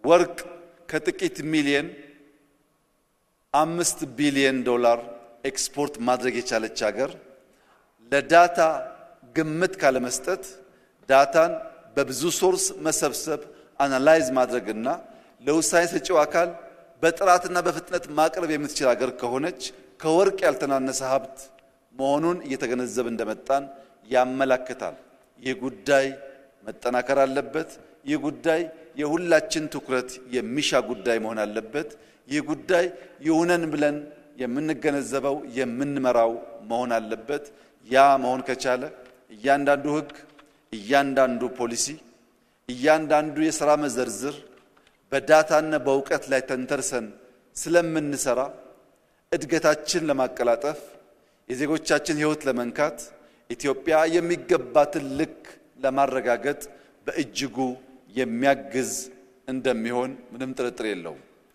ወርቅ ከጥቂት ሚሊየን 5 ቢሊዮን ዶላር ኤክስፖርት ማድረግ የቻለች ሀገር ለዳታ ግምት ካለመስጠት ዳታን በብዙ ሶርስ መሰብሰብ አናላይዝ ማድረግና ለውሳኔ ሰጪው አካል በጥራትና በፍጥነት ማቅረብ የምትችል ሀገር ከሆነች ከወርቅ ያልተናነሰ ሀብት መሆኑን እየተገነዘበ እንደመጣን ያመለክታል። ይህ ጉዳይ መጠናከር አለበት። ይህ ጉዳይ የሁላችን ትኩረት የሚሻ ጉዳይ መሆን አለበት። ይህ ጉዳይ ይሁነን ብለን የምንገነዘበው የምንመራው መሆን አለበት። ያ መሆን ከቻለ እያንዳንዱ ህግ፣ እያንዳንዱ ፖሊሲ፣ እያንዳንዱ የሥራ መዘርዝር በዳታና በእውቀት ላይ ተንተርሰን ስለምንሰራ እድገታችን ለማቀላጠፍ የዜጎቻችን ህይወት ለመንካት ኢትዮጵያ የሚገባትን ልክ ለማረጋገጥ በእጅጉ የሚያግዝ እንደሚሆን ምንም ጥርጥር የለውም።